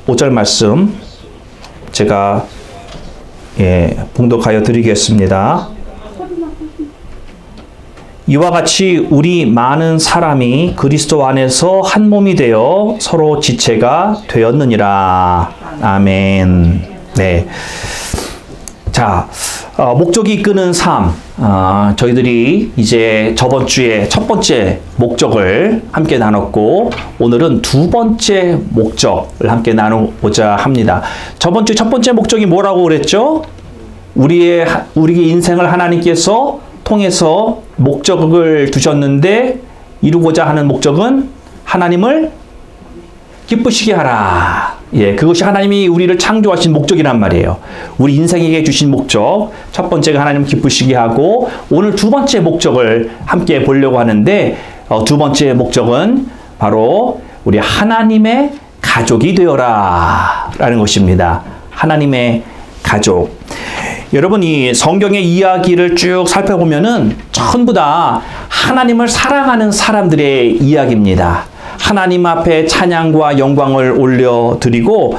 5절 말씀 제가 봉독하여 드리겠습니다. 이와 같이 우리 많은 사람이 그리스도 안에서 한 몸이 되어 서로 지체가 되었느니라. 아멘. 네. 자, 목적이 이끄는 삶. 저희들이 이제 저번 주에 첫 번째 목적을 함께 나눴고, 오늘은 두 번째 목적을 함께 나누고자 합니다. 저번 주 첫 번째 목적이 뭐라고 그랬죠? 우리의 인생을 하나님께서 통해서 목적을 두셨는데, 이루고자 하는 목적은 하나님을 기쁘시게 하라. 그것이 하나님이 우리를 창조하신 목적이란 말이에요. 우리 인생에게 주신 목적. 첫 번째가 하나님을 기쁘시게 하고, 오늘 두 번째 목적을 함께 보려고 하는데, 두 번째 목적은 바로 우리 하나님의 가족이 되어라 라는 것입니다. 하나님의 가족. 여러분, 이 성경의 이야기를 쭉 살펴보면은 전부 다 하나님을 사랑하는 사람들의 이야기입니다. 하나님 앞에 찬양과 영광을 올려드리고,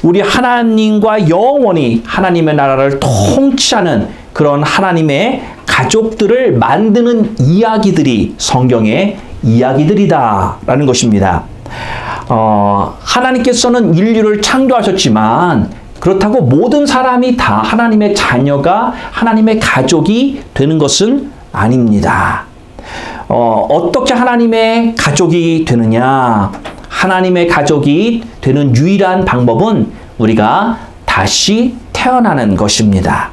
우리 하나님과 영원히 하나님의 나라를 통치하는 그런 하나님의 가족들을 만드는 이야기들이 성경의 이야기들이다라는 것입니다. 하나님께서는 인류를 창조하셨지만, 그렇다고 모든 사람이 다 하나님의 자녀가 하나님의 가족이 되는 것은 아닙니다. 어떻게 하나님의 가족이 되느냐? 하나님의 가족이 되는 유일한 방법은 우리가 다시 태어나는 것입니다.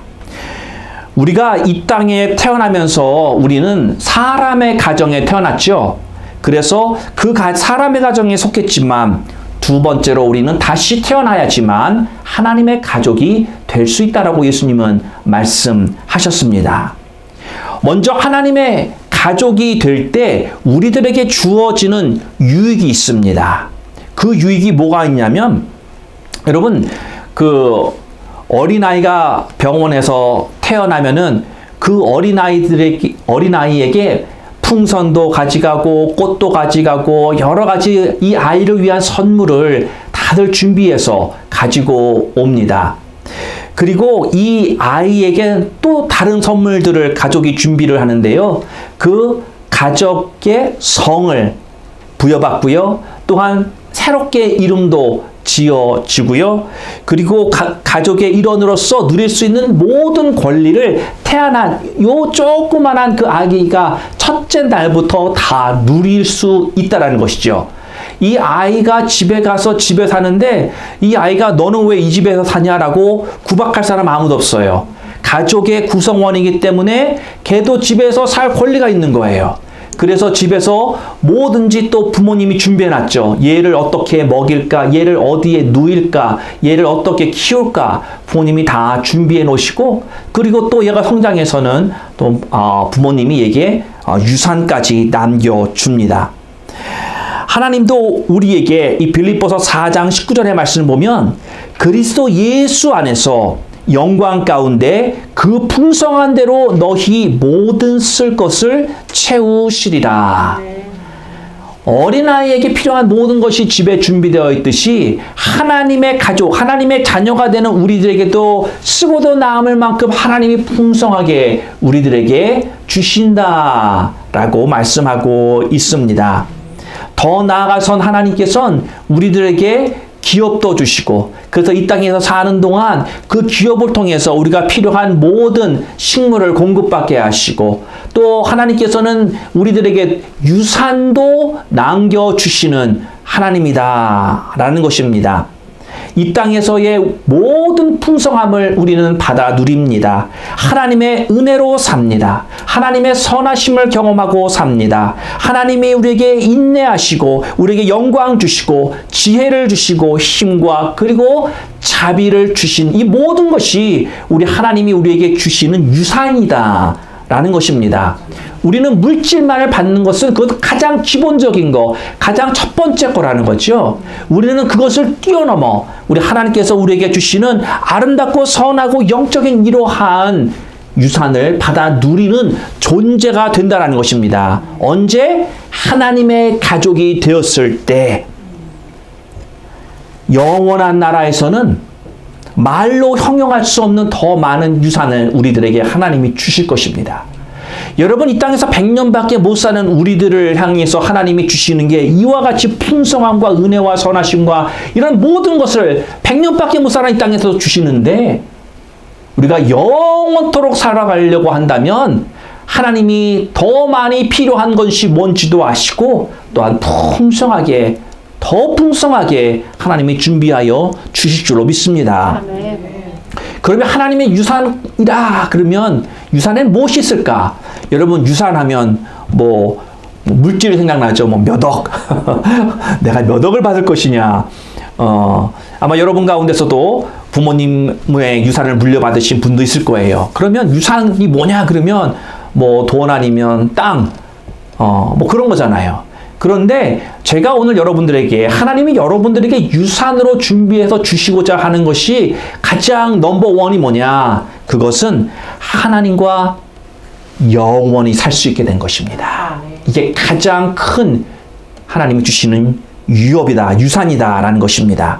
우리가 이 땅에 태어나면서 우리는 사람의 가정에 태어났죠. 그래서 그 사람의 가정에 속했지만, 두 번째로 우리는 다시 태어나야지만 하나님의 가족이 될 수 있다라고 예수님은 말씀하셨습니다. 먼저 하나님의 가족이 될 때 우리들에게 주어지는 유익이 있습니다. 그 유익이 뭐가 있냐면, 여러분, 그 어린아이가 병원에서 태어나면은 그 어린아이에게 풍선도 가져가고 꽃도 가져가고 여러 가지 이 아이를 위한 선물을 다들 준비해서 가지고 옵니다. 그리고 이 아이에게 또 다른 선물들을 가족이 준비를 하는데요. 그 가족의 성을 부여받고요. 또한 새롭게 이름도 지어지고요. 그리고 가족의 일원으로서 누릴 수 있는 모든 권리를 태어난 요 조그만한 그 아기가 첫째 날부터 다 누릴 수 있다라는 것이죠. 이 아이가 집에 가서 집에 사는데, 이 아이가 너는 왜 이 집에서 사냐라고 구박할 사람 아무도 없어요. 가족의 구성원이기 때문에 걔도 집에서 살 권리가 있는 거예요. 그래서 집에서 뭐든지 또 부모님이 준비해놨죠. 얘를 어떻게 먹일까, 얘를 어디에 누일까, 얘를 어떻게 키울까 부모님이 다 준비해 놓으시고, 그리고 또 얘가 성장해서는 또 부모님이 얘에게 유산까지 남겨줍니다. 하나님도 우리에게 이 빌립보서 4장 19절의 말씀을 보면, 그리스도 예수 안에서 영광 가운데 그 풍성한 대로 너희 모든 쓸 것을 채우시리라. 어린아이에게 필요한 모든 것이 집에 준비되어 있듯이 하나님의 가족, 하나님의 자녀가 되는 우리들에게도 쓰고도 남을 만큼 하나님이 풍성하게 우리들에게 주신다라고 말씀하고 있습니다. 더 나아가선 하나님께서는 우리들에게 기업도 주시고, 그래서 이 땅에서 사는 동안 그 기업을 통해서 우리가 필요한 모든 식물을 공급받게 하시고, 또 하나님께서는 우리들에게 유산도 남겨주시는 하나님이다라는 것입니다. 이 땅에서의 모든 풍성함을 우리는 받아 누립니다. 하나님의 은혜로 삽니다. 하나님의 선하심을 경험하고 삽니다. 하나님이 우리에게 인내하시고 우리에게 영광 주시고 지혜를 주시고 힘과 그리고 자비를 주신 이 모든 것이 우리 하나님이 우리에게 주시는 유산이다 라는 것입니다. 우리는 물질만을 받는 것은 그것 가장 기본적인 거, 가장 첫 번째 거라는 거죠. 우리는 그것을 뛰어넘어 우리 하나님께서 우리에게 주시는 아름답고 선하고 영적인 이러한 유산을 받아 누리는 존재가 된다는 것입니다. 언제? 하나님의 가족이 되었을 때. 영원한 나라에서는 말로 형용할 수 없는 더 많은 유산을 우리들에게 하나님이 주실 것입니다. 여러분, 이 땅에서 100년밖에 못 사는 우리들을 향해서 하나님이 주시는 게 이와 같이 풍성함과 은혜와 선하심과 이런 모든 것을 100년밖에 못 사는 이 땅에서 주시는데, 우리가 영원토록 살아가려고 한다면 하나님이 더 많이 필요한 것이 뭔지도 아시고, 또한 풍성하게, 더 풍성하게 하나님이 준비하여 주실 줄로 믿습니다. 그러면 하나님의 유산이라 그러면 유산엔 무엇이 있을까? 여러분, 유산하면 뭐 물질이 생각나죠. 뭐 몇 억. 내가 몇 억을 받을 것이냐. 아마 여러분 가운데서도 부모님의 유산을 물려받으신 분도 있을 거예요. 그러면 유산이 뭐냐? 그러면 뭐 돈 아니면 땅, 뭐 그런 거잖아요. 그런데 제가 오늘 여러분들에게, 하나님이 여러분들에게 유산으로 준비해서 주시고자 하는 것이 가장 넘버원이 뭐냐? 그것은 하나님과 영원히 살 수 있게 된 것입니다. 이게 가장 큰 하나님이 주시는 유업이다, 유산이다라는 것입니다.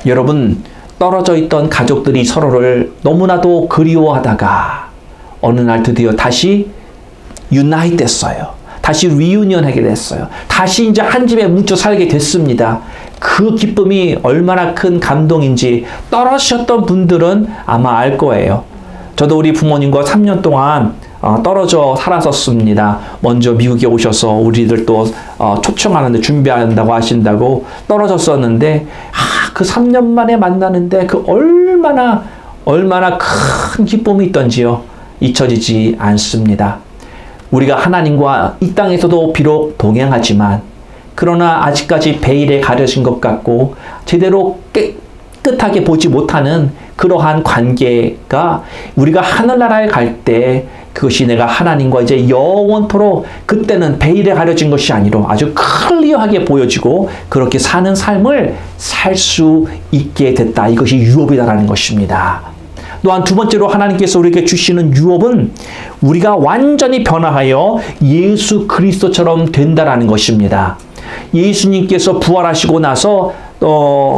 여러분, 떨어져 있던 가족들이 서로를 너무나도 그리워하다가 어느 날 드디어 다시 유나이트 됐어요. 다시 리유니언하게 됐어요. 다시 이제 한 집에 뭉쳐 살게 됐습니다. 그 기쁨이 얼마나 큰 감동인지 떨어지셨던 분들은 아마 알 거예요. 저도 우리 부모님과 3년 동안 떨어져 살았었습니다. 먼저 미국에 오셔서 우리들 또 초청하는데 준비한다고 하신다고 떨어졌었는데, 그 3년 만에 만나는데 그 얼마나 큰 기쁨이 있던지요. 잊혀지지 않습니다. 우리가 하나님과 이 땅에서도 비록 동행하지만, 그러나 아직까지 베일에 가려진 것 같고 제대로 깨끗하게 보지 못하는 그러한 관계가 우리가 하늘나라에 갈 때 그것이 내가 하나님과 이제 영원토록, 그때는 베일에 가려진 것이 아니라 아주 클리어하게 보여지고 그렇게 사는 삶을 살 수 있게 됐다. 이것이 유업이다라는 것입니다. 또한 두 번째로 하나님께서 우리에게 주시는 유업은 우리가 완전히 변화하여 예수 그리스도처럼 된다라는 것입니다. 예수님께서 부활하시고 나서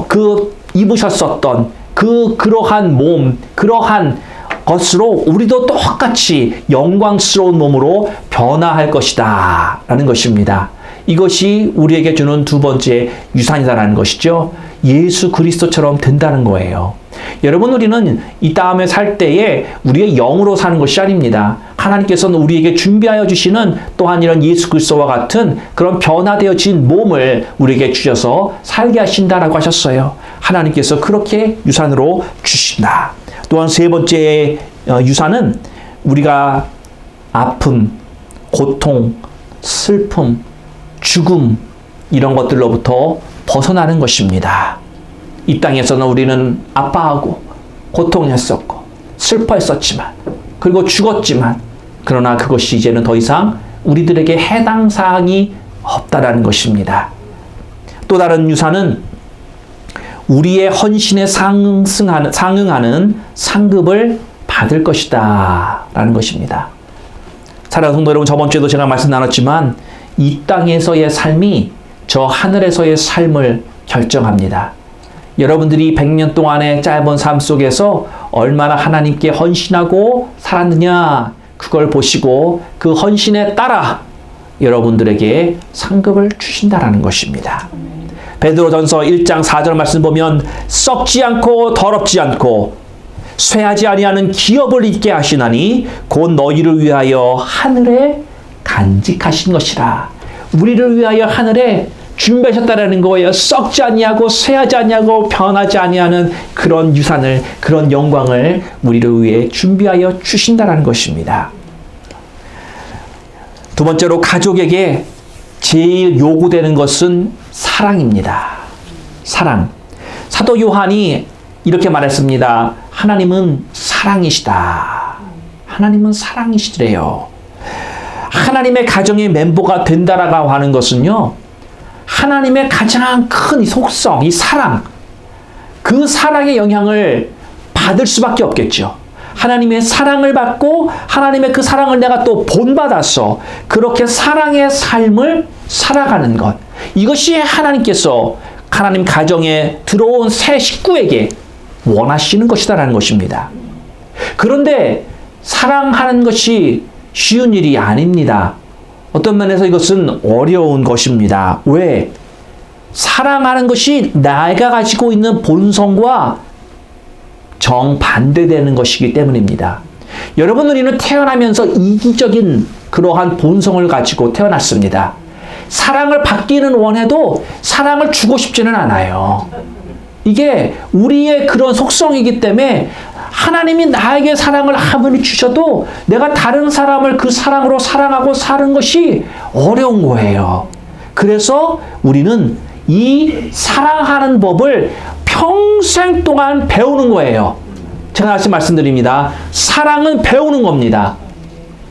그 입으셨었던 그러한 몸, 그러한 것으로 우리도 똑같이 영광스러운 몸으로 변화할 것이다 라는 것입니다. 이것이 우리에게 주는 두 번째 유산이다라는 것이죠. 예수 그리스도처럼 된다는 거예요. 여러분, 우리는 이 다음에 살 때에 우리의 영으로 사는 것이 아닙니다. 하나님께서는 우리에게 준비하여 주시는 또한 이런 예수 그리스도와 같은 그런 변화되어진 몸을 우리에게 주셔서 살게 하신다라고 하셨어요. 하나님께서 그렇게 유산으로 주신다. 또한 세 번째 유산은 우리가 아픔, 고통, 슬픔, 죽음 이런 것들로부터 벗어나는 것입니다. 이 땅에서는 우리는 아파하고 고통했었고 슬퍼했었지만, 그리고 죽었지만, 그러나 그것이 이제는 더 이상 우리들에게 해당 사항이 없다라는 것입니다. 또 다른 유산은 우리의 헌신에 상응하는 상급을 받을 것이다 라는 것입니다. 사랑하는 성도 여러분, 저번 주에도 제가 말씀 나눴지만 이 땅에서의 삶이 저 하늘에서의 삶을 결정합니다. 여러분들이 100년 동안의 짧은 삶 속에서 얼마나 하나님께 헌신하고 살았느냐, 그걸 보시고 그 헌신에 따라 여러분들에게 상급을 주신다라는 것입니다. 베드로전서 1장 4절 말씀 보면 썩지 않고 더럽지 않고 쇠하지 아니하는 기업을 있게 하시나니 곧 너희를 위하여 하늘에 간직하신 것이라. 우리를 위하여 하늘에 준비하셨다라는 거예요. 썩지 아니하고 쇠하지 아니하고 변하지 아니하는 그런 유산을, 그런 영광을 우리를 위해 준비하여 주신다라는 것입니다. 두 번째로 가족에게 제일 요구되는 것은 사랑입니다. 사랑. 사도 요한이 이렇게 말했습니다. 하나님은 사랑이시다. 하나님은 사랑이시래요. 하나님의 가정의 멤버가 된다라고 하는 것은요, 하나님의 가장 큰 속성, 이 사랑, 그 사랑의 영향을 받을 수밖에 없겠죠. 하나님의 사랑을 받고 하나님의 그 사랑을 내가 또 본받아서 그렇게 사랑의 삶을 살아가는 것, 이것이 하나님께서 하나님 가정에 들어온 새 식구에게 원하시는 것이다라는 것입니다. 그런데 사랑하는 것이 쉬운 일이 아닙니다. 어떤 면에서 이것은 어려운 것입니다. 왜? 사랑하는 것이 내가 가지고 있는 본성과 정반대되는 것이기 때문입니다. 여러분, 우리는 태어나면서 이기적인 그러한 본성을 가지고 태어났습니다. 사랑을 받기는 원해도 사랑을 주고 싶지는 않아요. 이게 우리의 그런 속성이기 때문에 하나님이 나에게 사랑을 아무리 주셔도 내가 다른 사람을 그 사랑으로 사랑하고 사는 것이 어려운 거예요. 그래서 우리는 이 사랑하는 법을 평생 동안 배우는 거예요. 제가 다시 말씀드립니다. 사랑은 배우는 겁니다.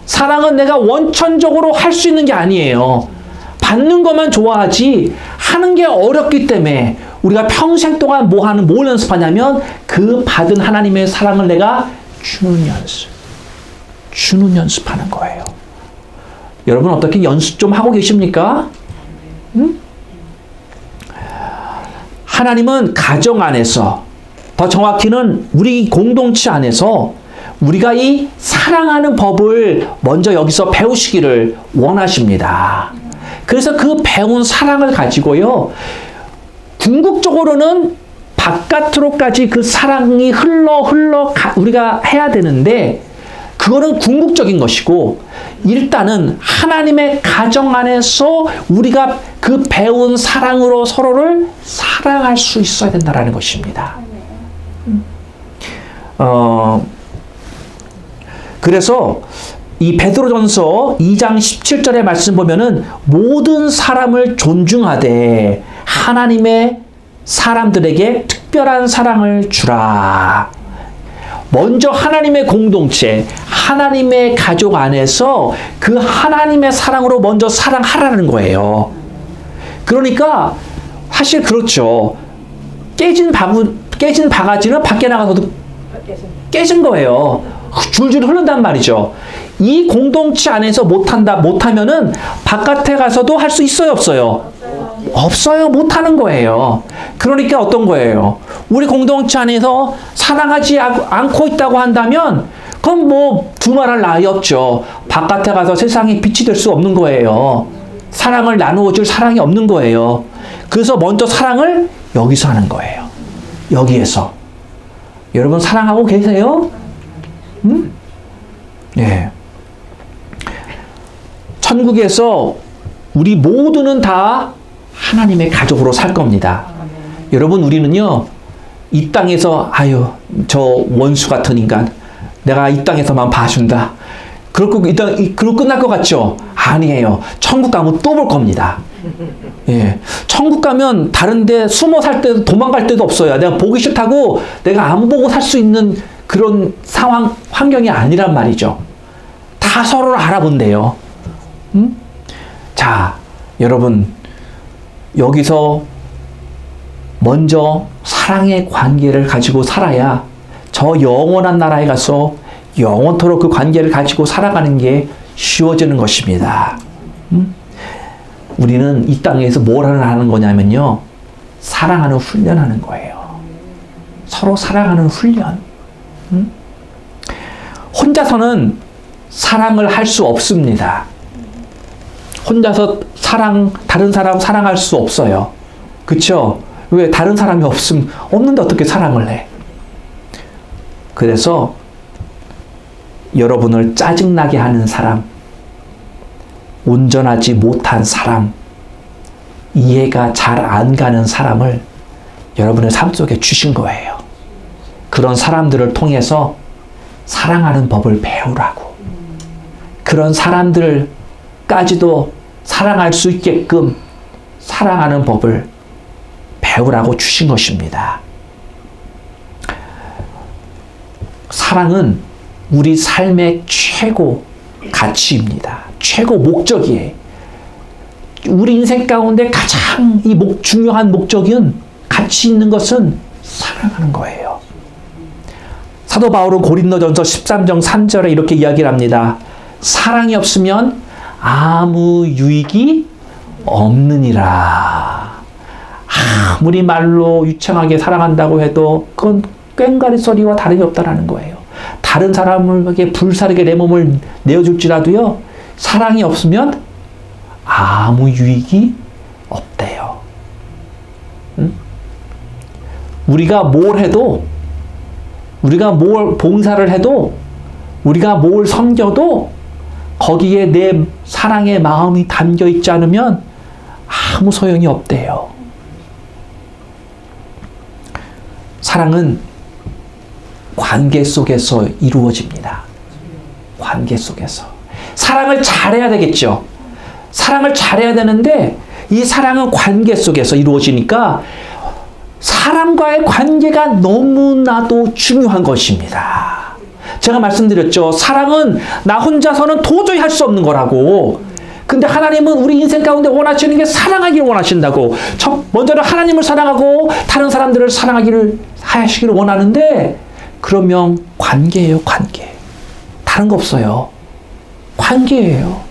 사랑은 내가 원천적으로 할 수 있는 게 아니에요. 받는 것만 좋아하지 하는 게 어렵기 때문에 우리가 평생 동안 뭘 연습하냐면 그 받은 하나님의 사랑을 내가 주는 연습하는 거예요. 여러분 어떻게 연습 좀 하고 계십니까? 응? 하나님은 가정 안에서, 더 정확히는 우리 공동체 안에서 우리가 이 사랑하는 법을 먼저 여기서 배우시기를 원하십니다. 그래서 그 배운 사랑을 가지고요, 궁극적으로는 바깥으로까지 그 사랑이 흘러 우리가 해야 되는데, 그거는 궁극적인 것이고, 일단은 하나님의 가정 안에서 우리가 그 배운 사랑으로 서로를 사랑할 수 있어야 된다는 것입니다. 그래서 이 베드로전서 2장 17절의 말씀 보면은 모든 사람을 존중하되 하나님의 사람들에게 특별한 사랑을 주라. 먼저 하나님의 공동체, 하나님의 가족 안에서 그 하나님의 사랑으로 먼저 사랑하라는 거예요. 그러니까 사실 그렇죠. 깨진 바가지는 밖에 나가서도 깨진 거예요. 줄줄 흐른단 말이죠. 이 공동체 안에서 못하면은 바깥에 가서도 할 수 있어요, 없어요? 없어요. 못하는 거예요. 그러니까 어떤 거예요? 우리 공동체 안에서 사랑하지 않고 있다고 한다면 그건 뭐 두말할 나위 없죠. 바깥에 가서 세상에 빛이 될 수 없는 거예요. 사랑을 나누어 줄 사랑이 없는 거예요. 그래서 먼저 사랑을 여기서 하는 거예요. 여기에서. 여러분 사랑하고 계세요? 응? 네. 천국에서 우리 모두는 다 하나님의 가족으로 살 겁니다. 여러분 우리는요, 이 땅에서 저 원수 같은 인간 내가 이 땅에서만 봐준다, 그러고 끝날 것 같죠? 아니에요. 천국 가면 또 볼 겁니다. 예. 천국 가면 다른데 숨어 살 때도 도망갈 데도 없어요. 내가 보기 싫다고 내가 안 보고 살 수 있는 그런 환경이 아니란 말이죠. 다 서로를 알아본대요. 자, 여러분 여기서 먼저 사랑의 관계를 가지고 살아야 저 영원한 나라에 가서 영원토록 그 관계를 가지고 살아가는 게 쉬워지는 것입니다. 우리는 이 땅에서 뭘 하는 거냐면요, 사랑하는 훈련하는 거예요. 서로 사랑하는 훈련. 혼자서는 사랑을 할 수 없습니다. 혼자서 다른 사람 사랑할 수 없어요. 그쵸? 왜? 다른 사람이 없는데 어떻게 사랑을 해? 그래서 여러분을 짜증나게 하는 사람, 온전하지 못한 사람, 이해가 잘 안 가는 사람을 여러분의 삶 속에 주신 거예요. 그런 사람들을 통해서 사랑하는 법을 배우라고. 그런 사람들까지도 사랑할 수 있게끔 사랑하는 법을 배우라고 주신 것입니다. 사랑은 우리 삶의 최고 가치입니다. 최고 목적이에요. 우리 인생 가운데 가장 중요한 목적은, 가치 있는 것은 사랑하는 거예요. 사도 바울은 고린도전서 13장 3절에 이렇게 이야기를 합니다. 사랑이 없으면 아무 유익이 없느니라. 아무리 말로 유창하게 사랑한다고 해도 그건 꽹과리 소리와 다름이 없다라는 거예요. 다른 사람에게 불사르게 내 몸을 내어줄지라도요, 사랑이 없으면 아무 유익이 없대요. 응? 우리가 뭘 해도, 우리가 뭘 봉사를 해도, 우리가 뭘 섬겨도 거기에 내 사랑의 마음이 담겨 있지 않으면 아무 소용이 없대요. 사랑은 관계 속에서 이루어집니다. 관계 속에서. 사랑을 잘해야 되겠죠. 사랑을 잘해야 되는데 이 사랑은 관계 속에서 이루어지니까 사람과의 관계가 너무나도 중요한 것입니다. 제가 말씀드렸죠. 사랑은 나 혼자서는 도저히 할 수 없는 거라고. 근데 하나님은 우리 인생 가운데 원하시는 게 사랑하기를 원하신다고. 먼저는 하나님을 사랑하고 다른 사람들을 사랑하기를 하시기를 원하는데, 그러면 관계예요, 관계. 다른 거 없어요. 관계예요.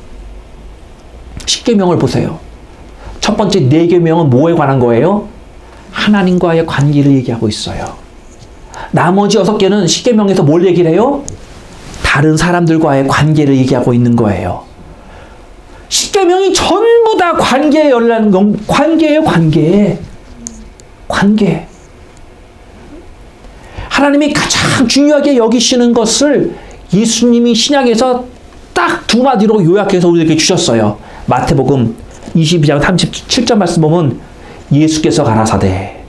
십계명을 보세요. 첫 번째 4계명은 뭐에 관한 거예요? 하나님과의 관계를 얘기하고 있어요. 나머지 6개는 십계명에서 뭘 얘기를 해요? 다른 사람들과의 관계를 얘기하고 있는 거예요. 십계명이 전부 다 관계에 관계예요, 관계. 관계. 하나님이 가장 중요하게 여기시는 것을 예수님이 신약에서 딱 2마디로 요약해서 우리에게 주셨어요. 마태복음 22장 37절 말씀 보면 예수께서 가라사대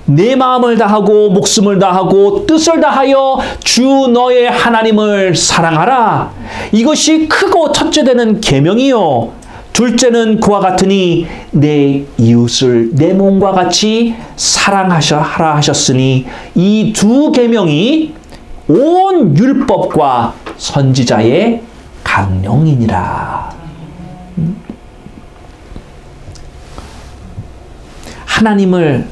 내 마음을 다하고 목숨을 다하고 뜻을 다하여 주 너의 하나님을 사랑하라. 이것이 크고 첫째 되는 계명이요. 둘째는 그와 같으니 내 이웃을 내 몸과 같이 사랑하라 하셨으니 이 2계명이 온 율법과 선지자의 강령이니라. 하나님을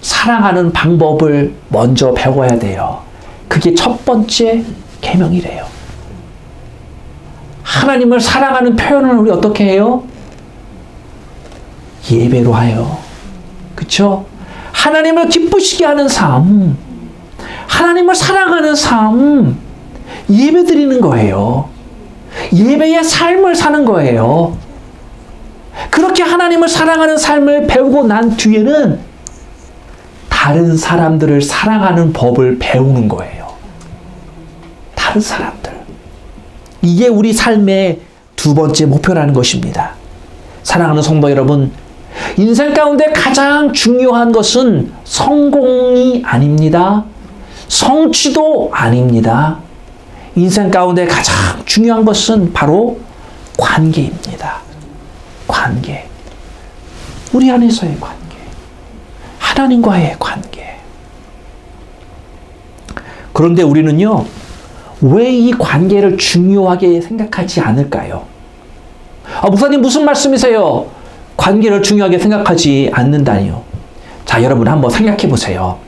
사랑하는 방법을 먼저 배워야 돼요. 그게 첫 번째 계명이래요. 하나님을 사랑하는 표현을 우리 어떻게 해요? 예배로 해요. 그쵸? 하나님을 기쁘시게 하는 삶, 하나님을 사랑하는 삶, 예배 드리는 거예요. 예배의 삶을 사는 거예요. 그렇게 하나님을 사랑하는 삶을 배우고 난 뒤에는 다른 사람들을 사랑하는 법을 배우는 거예요. 다른 사람들. 이게 우리 삶의 2번째 목표라는 것입니다. 사랑하는 성도 여러분, 인생 가운데 가장 중요한 것은 성공이 아닙니다. 성취도 아닙니다. 인생 가운데 가장 중요한 것은 바로 관계입니다. 관계. 우리 안에서의 관계. 하나님과의 관계. 그런데 우리는요, 왜 이 관계를 중요하게 생각하지 않을까요? 목사님 무슨 말씀이세요? 관계를 중요하게 생각하지 않는다니요. 자, 여러분 한번 생각해 보세요.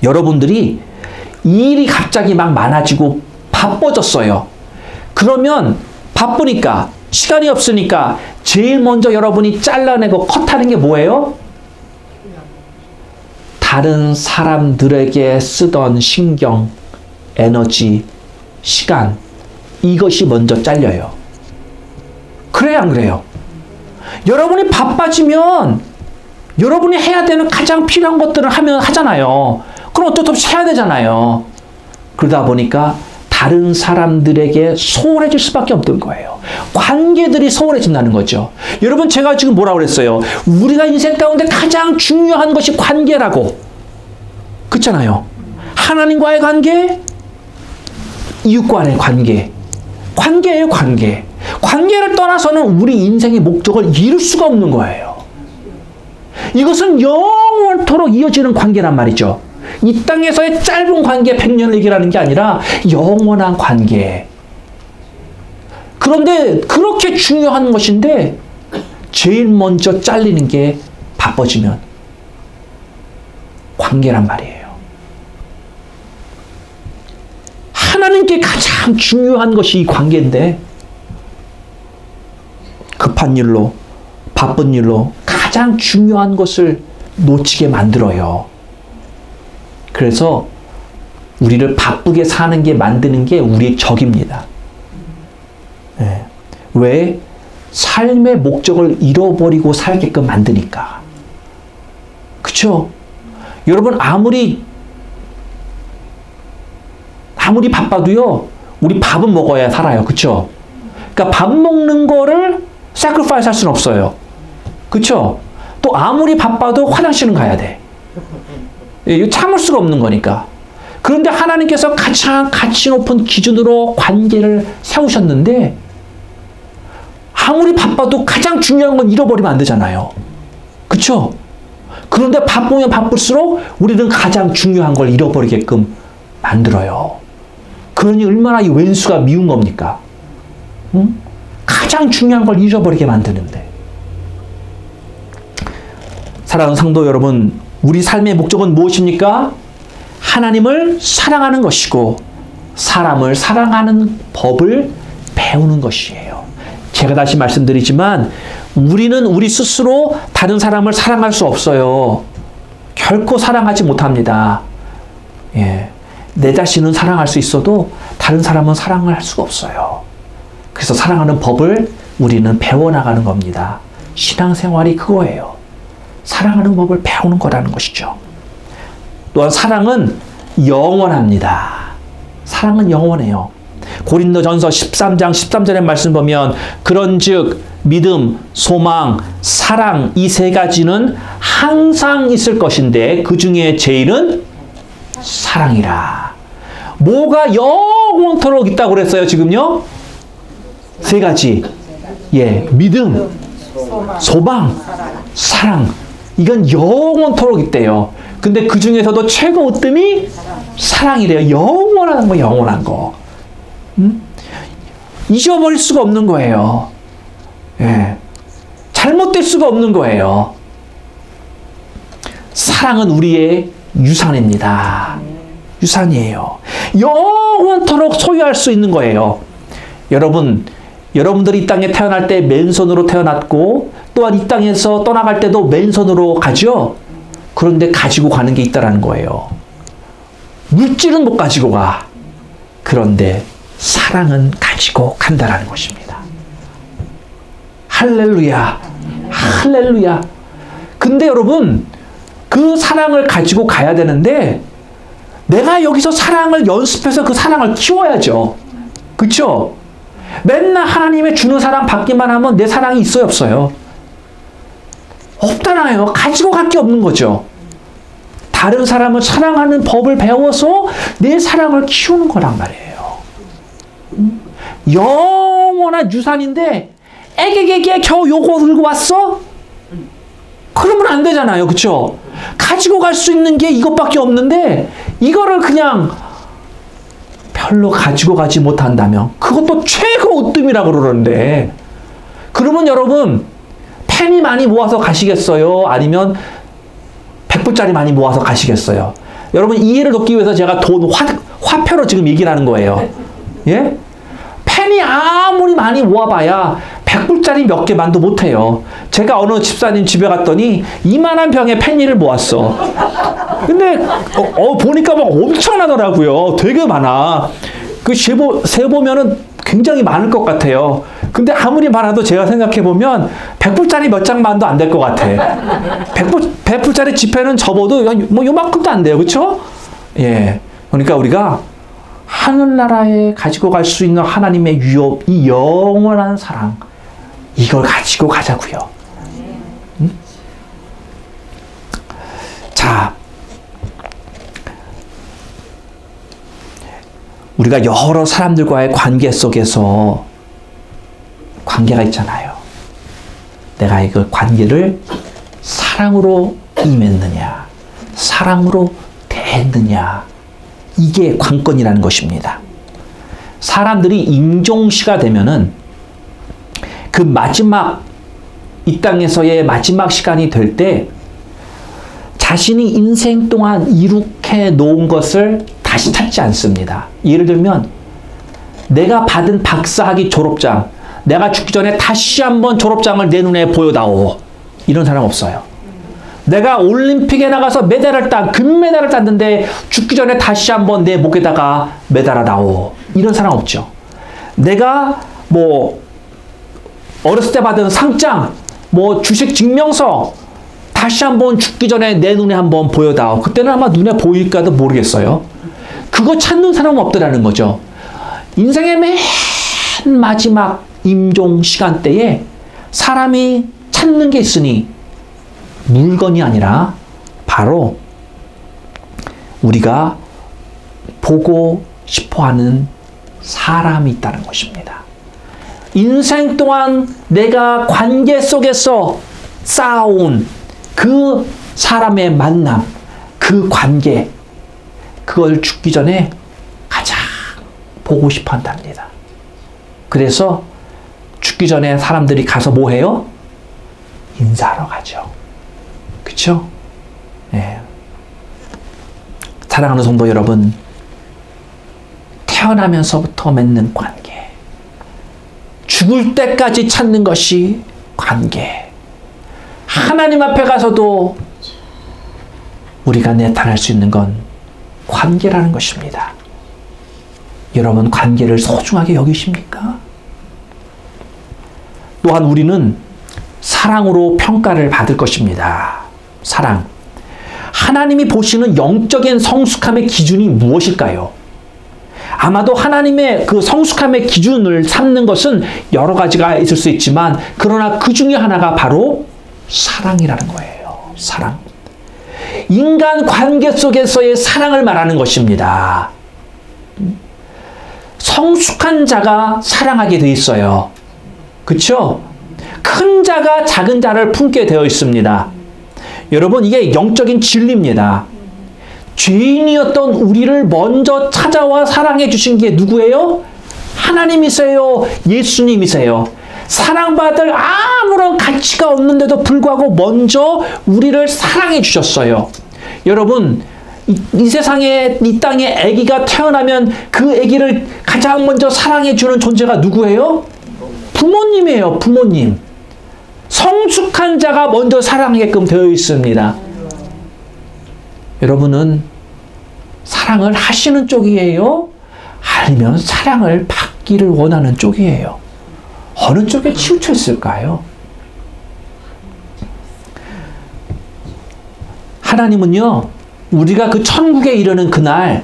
여러분들이 일이 갑자기 막 많아지고 바빠졌어요. 그러면 바쁘니까, 시간이 없으니까 제일 먼저 여러분이 잘라내고 컷하는 게 뭐예요? 다른 사람들에게 쓰던 신경, 에너지, 시간, 이것이 먼저 잘려요. 그래요, 안 그래요? 여러분이 바빠지면 여러분이 해야 되는 가장 필요한 것들을 하잖아요. 그럼 어쩔 수 없이 해야 되잖아요. 그러다 보니까 다른 사람들에게 소홀해질 수밖에 없는 거예요. 관계들이 소홀해진다는 거죠. 여러분, 제가 지금 뭐라고 그랬어요? 우리가 인생 가운데 가장 중요한 것이 관계라고. 그렇잖아요. 하나님과의 관계, 이웃과의 관계. 관계예요, 관계. 관계를 떠나서는 우리 인생의 목적을 이룰 수가 없는 거예요. 이것은 영원토록 이어지는 관계란 말이죠. 이 땅에서의 짧은 관계 100년을 얘기하는 게 아니라 영원한 관계. 그런데 그렇게 중요한 것인데 제일 먼저 잘리는 게 바빠지면 관계란 말이에요. 하나님께 가장 중요한 것이 이 관계인데 급한 일로, 바쁜 일로 가장 가장 중요한 것을 놓치게 만들어요. 그래서 우리를 바쁘게 사는 게 만드는 게 우리의 적입니다. 네. 왜? 삶의 목적을 잃어버리고 살게끔 만드니까. 그쵸? 여러분, 아무리 바빠도요, 우리 밥은 먹어야 살아요. 그쵸? 그러니까 밥 먹는 거를 sacrifice 할 수는 없어요. 그쵸? 또 아무리 바빠도 화장실은 가야 돼. 이거 참을 수가 없는 거니까. 그런데 하나님께서 가장 가치 높은 기준으로 관계를 세우셨는데, 아무리 바빠도 가장 중요한 건 잃어버리면 안 되잖아요. 그쵸? 그런데 바쁘면 바쁠수록 우리는 가장 중요한 걸 잃어버리게끔 만들어요. 그러니 얼마나 이 왼수가 미운 겁니까? 응? 가장 중요한 걸 잃어버리게 만드는데. 사랑하는 성도 여러분, 우리 삶의 목적은 무엇입니까? 하나님을 사랑하는 것이고 사람을 사랑하는 법을 배우는 것이에요. 제가 다시 말씀드리지만 우리는 우리 스스로 다른 사람을 사랑할 수 없어요. 결코 사랑하지 못합니다. 예. 내 자신은 사랑할 수 있어도 다른 사람은 사랑을 할 수가 없어요. 그래서 사랑하는 법을 우리는 배워나가는 겁니다. 신앙생활이 그거예요. 사랑하는 법을 배우는 거라는 것이죠. 또한 사랑은 영원합니다. 사랑은 영원해요. 고린도전서 13장 13절의 말씀 보면 그런즉 믿음, 소망, 사랑 이 세 가지는 항상 있을 것인데 그 중에 제일은 사랑이라. 뭐가 영원토록 있다고 그랬어요, 지금요? 세 가지. 예, 믿음, 소망, 사랑. 이건 영원토록 있대요. 근데 그 중에서도 최고 으뜸이 사랑이래요. 영원한 거, 영원한 거. 잊어버릴 수가 없는 거예요. 예. 잘못될 수가 없는 거예요. 사랑은 우리의 유산입니다. 유산이에요. 영원토록 소유할 수 있는 거예요. 여러분들이 이 땅에 태어날 때 맨손으로 태어났고 또한 이 땅에서 떠나갈 때도 맨손으로 가죠. 그런데 가지고 가는 게 있다라는 거예요. 물질은 못 가지고 가. 그런데 사랑은 가지고 간다라는 것입니다. 할렐루야. 할렐루야. 근데 여러분, 그 사랑을 가지고 가야 되는데 내가 여기서 사랑을 연습해서 그 사랑을 키워야죠. 그쵸? 맨날 하나님의 주는 사랑 받기만 하면 내 사랑이 있어요, 없어요? 없잖아요. 가지고 갈 게 없는 거죠. 다른 사람을 사랑하는 법을 배워서 내 사랑을 키우는 거란 말이에요. 영원한 유산인데 애게게게 겨우 요거 들고 왔어? 그러면 안 되잖아요. 그쵸? 가지고 갈 수 있는 게 이것밖에 없는데 이거를 그냥 별로 가지고 가지 못한다면 그것도 최고 으뜸이라고 그러는데, 그러면 여러분 펜이 많이 모아서 가시겠어요? 아니면 100불짜리 많이 모아서 가시겠어요? 여러분 이해를 돕기 위해서 제가 돈 화표로 지금 얘기를 하는 거예요. 예? 펜이 아무리 많이 모아봐야 100불짜리 몇 개만도 못해요. 제가 어느 집사님 집에 갔더니 이만한 병에 펜일을 모았어. 근데 보니까 막 엄청나더라고요. 되게 많아. 그 세보면은 굉장히 많을 것 같아요. 근데 아무리 많아도 제가 생각해보면 100불짜리 몇 장만도 안 될 것 같아. 100불짜리 지폐는 접어도 뭐 요만큼도 안 돼요. 그쵸? 예. 그러니까 우리가 하늘나라에 가지고 갈 수 있는 하나님의 유업, 이 영원한 사랑, 이걸 가지고 가자고요. 응? 자, 우리가 여러 사람들과의 관계 속에서 관계가 있잖아요. 내가 이걸 관계를 사랑으로 임했느냐, 사랑으로 대했느냐, 이게 관건이라는 것입니다. 사람들이 임종시가 되면은 그 마지막, 이 땅에서의 마지막 시간이 될 때 자신이 인생 동안 이룩해 놓은 것을 다시 찾지 않습니다. 예를 들면 내가 받은 박사학위 졸업장, 내가 죽기 전에 다시 한번 졸업장을 내 눈에 보여다오. 이런 사람 없어요. 내가 올림픽에 나가서 금메달을 땄는데 죽기 전에 다시 한번 내 목에다가 매달아다오. 이런 사람 없죠. 내가 어렸을 때 받은 상장, 주식 증명서 다시 한번 죽기 전에 내 눈에 한번 보여다오. 그때는 아마 눈에 보일까도 모르겠어요. 그거 찾는 사람은 없더라는 거죠. 인생의 맨 마지막 임종 시간대에 사람이 찾는 게 있으니 물건이 아니라 바로 우리가 보고 싶어하는 사람이 있다는 것입니다. 인생 동안 내가 관계 속에서 쌓아온 그 사람의 만남, 그 관계, 그걸 죽기 전에 가장 보고 싶어 한답니다. 그래서 죽기 전에 사람들이 가서 뭐 해요? 인사하러 가죠. 그쵸? 네. 사랑하는 성도 여러분, 태어나면서부터 맺는 관계, 죽을 때까지 찾는 것이 관계, 하나님 앞에 가서도 우리가 나타날 수 있는 건 관계라는 것입니다. 여러분, 관계를 소중하게 여기십니까? 또한 우리는 사랑으로 평가를 받을 것입니다. 사랑. 하나님이 보시는 영적인 성숙함의 기준이 무엇일까요? 아마도 하나님의 그 성숙함의 기준을 삼는 것은 여러 가지가 있을 수 있지만, 그러나 그 중에 하나가 바로 사랑이라는 거예요. 사랑. 인간 관계 속에서의 사랑을 말하는 것입니다. 성숙한 자가 사랑하게 돼 있어요. 그쵸? 큰 자가 작은 자를 품게 되어 있습니다. 여러분, 이게 영적인 진리입니다. 죄인이었던 우리를 먼저 찾아와 사랑해 주신 게 누구예요? 하나님이세요. 예수님이세요. 사랑받을 아무런 가치가 없는데도 불구하고 먼저 우리를 사랑해 주셨어요. 여러분, 이 세상에, 이 땅에 아기가 태어나면 그 아기를 가장 먼저 사랑해 주는 존재가 누구예요? 부모님이에요. 부모님. 성숙한 자가 먼저 사랑하게끔 되어 있습니다. 여러분은 사랑을 하시는 쪽이에요? 아니면 사랑을 받기를 원하는 쪽이에요? 어느 쪽에 치우쳐 있을까요? 하나님은요, 우리가 그 천국에 이르는 그날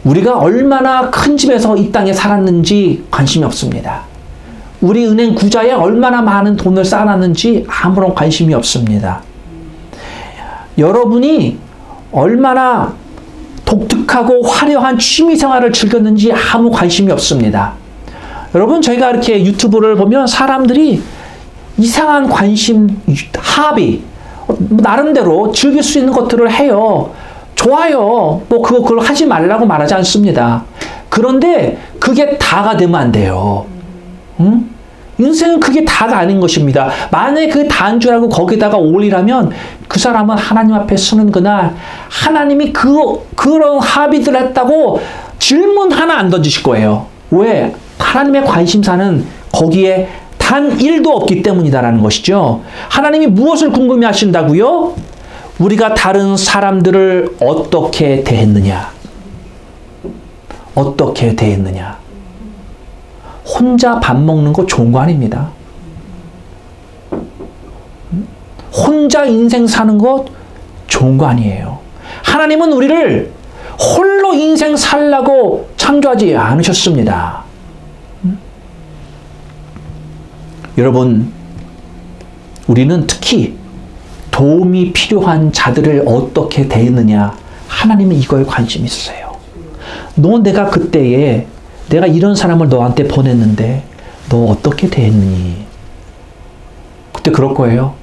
우리가 얼마나 큰 집에서 이 땅에 살았는지 관심이 없습니다. 우리 은행 구좌에 얼마나 많은 돈을 쌓아놨는지 아무런 관심이 없습니다. 여러분이 얼마나 독특하고 화려한 취미생활을 즐겼는지 아무 관심이 없습니다. 여러분, 저희가 이렇게 유튜브를 보면 사람들이 이상한 관심, 하비, 나름대로 즐길 수 있는 것들을 해요. 좋아요. 그걸 하지 말라고 말하지 않습니다. 그런데 그게 다가 되면 안 돼요. 응? 인생은 그게 다가 아닌 것입니다. 만약에 그게 다인 줄 알고 거기다가 올리라면 그 사람은 하나님 앞에 서는 그날 하나님이 그런 합의들 했다고 질문 하나 안 던지실 거예요. 왜? 하나님의 관심사는 거기에 단 1도 없기 때문이다라는 것이죠. 하나님이 무엇을 궁금해 하신다고요? 우리가 다른 사람들을 어떻게 대했느냐? 어떻게 대했느냐? 혼자 밥 먹는 거 좋은 거 아닙니다. 혼자 인생 사는 거 좋은 거 아니에요. 하나님은 우리를 홀로 인생 살라고 창조하지 않으셨습니다. 여러분, 우리는 특히 도움이 필요한 자들을 어떻게 대했느냐, 하나님은 이거에 관심이 있으세요. 내가 그때에 내가 이런 사람을 너한테 보냈는데 너 어떻게 대했니? 그때 그럴 거예요.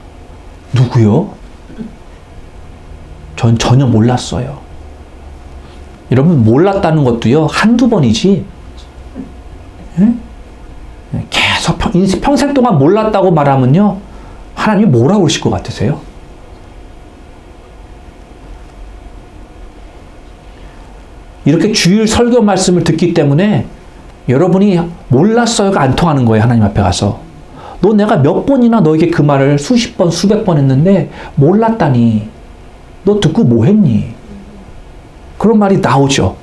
누구요? 전 전혀 몰랐어요. 여러분, 몰랐다는 것도요, 한두 번이지. 예? 계속 평생 동안 몰랐다고 말하면요, 하나님이 뭐라고 그러실 것 같으세요? 이렇게 주일 설교 말씀을 듣기 때문에 여러분이 몰랐어요가 안 통하는 거예요. 하나님 앞에 가서 너 내가 몇 번이나 너에게 그 말을 수십 번, 수백 번 했는데 몰랐다니. 너 듣고 뭐 했니? 그런 말이 나오죠.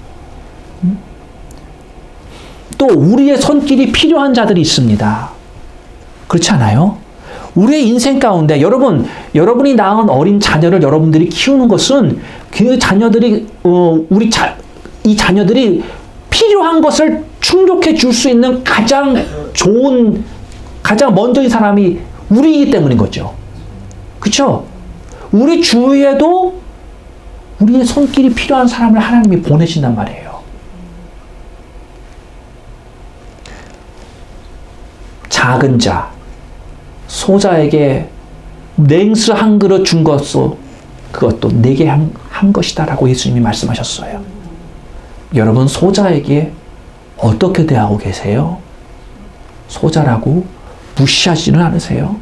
또 우리의 손길이 필요한 자들이 있습니다. 그렇지 않아요? 우리의 인생 가운데 여러분이 낳은 어린 자녀를 여러분들이 키우는 것은 그 자녀들이 이 자녀들이 필요한 것을 충족해 줄 수 있는 가장 좋은, 가장 먼저인 사람이 우리이기 때문인 거죠. 그렇죠? 우리 주위에도 우리의 손길이 필요한 사람을 하나님이 보내신단 말이에요. 작은 자, 소자에게 냉수 한 그릇 준 것도 그것도 내게 한 것이다라고 예수님이 말씀하셨어요. 여러분, 소자에게 어떻게 대하고 계세요? 소자라고 무시하지는 않으세요?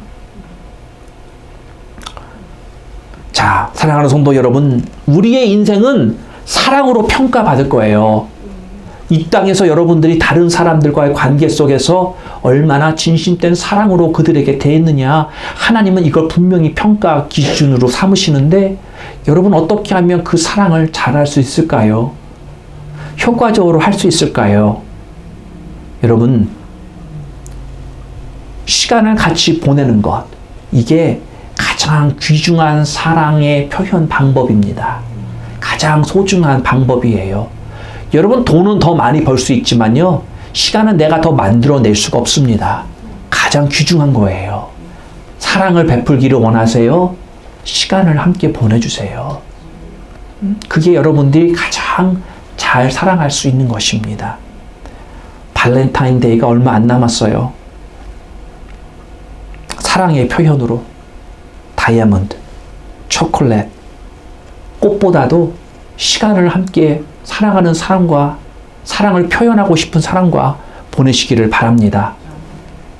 자, 사랑하는 성도 여러분, 우리의 인생은 사랑으로 평가받을 거예요. 이 땅에서 여러분들이 다른 사람들과의 관계 속에서 얼마나 진심된 사랑으로 그들에게 대했느냐, 하나님은 이걸 분명히 평가 기준으로 삼으시는데, 여러분 어떻게 하면 그 사랑을 잘할 수 있을까요? 효과적으로 할 수 있을까요? 여러분, 시간을 같이 보내는 것, 이게 가장 귀중한 사랑의 표현 방법입니다. 가장 소중한 방법이에요. 여러분, 돈은 더 많이 벌 수 있지만요, 시간은 내가 더 만들어낼 수가 없습니다. 가장 귀중한 거예요. 사랑을 베풀기를 원하세요? 시간을 함께 보내주세요. 그게 여러분들이 가장 잘 사랑할 수 있는 것입니다. 발렌타인데이가 얼마 안 남았어요. 사랑의 표현으로 다이아몬드, 초콜릿, 꽃보다도 시간을 함께 사랑하는 사람과, 사랑을 표현하고 싶은 사람과 보내시기를 바랍니다.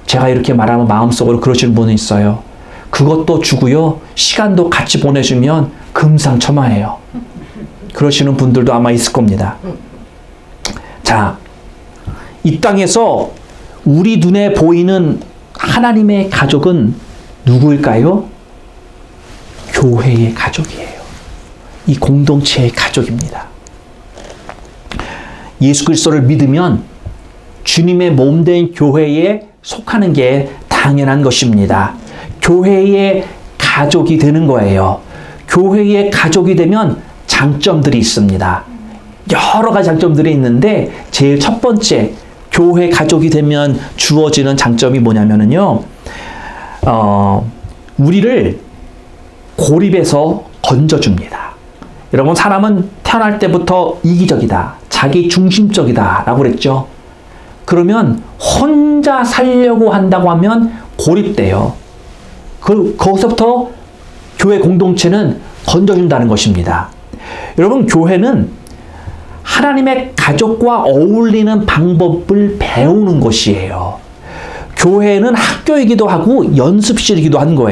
제가 이렇게 말하면 마음속으로 그러시는 분은 있어요. 그것도 주고요, 시간도 같이 보내주면 금상첨화예요. 그러시는 분들도 아마 있을 겁니다. 자, 이 땅에서 우리 눈에 보이는 하나님의 가족은 누구일까요? 교회의 가족이에요. 이 공동체의 가족입니다. 예수 그리스도를 믿으면 주님의 몸된 교회에 속하는 게 당연한 것입니다. 교회의 가족이 되는 거예요. 교회의 가족이 되면 장점들이 있습니다. 여러 가지 장점들이 있는데, 제일 첫 번째, 교회 가족이 되면 주어지는 장점이 뭐냐면요, 우리를 고립에서 건져줍니다. 여러분, 사람은 태어날 때부터 이기적이다, 자기 중심적이다 라고 그랬죠. 그러면 혼자 살려고 한다고 하면 고립돼요. 거기서부터 교회 공동체는 건져준다는 것입니다. 여러분, 교회는 하나님의 가족과 어울리는 방법을 배우는 곳이에요. 교회는 학교이기도 하고 연습실이기도 한 거예요.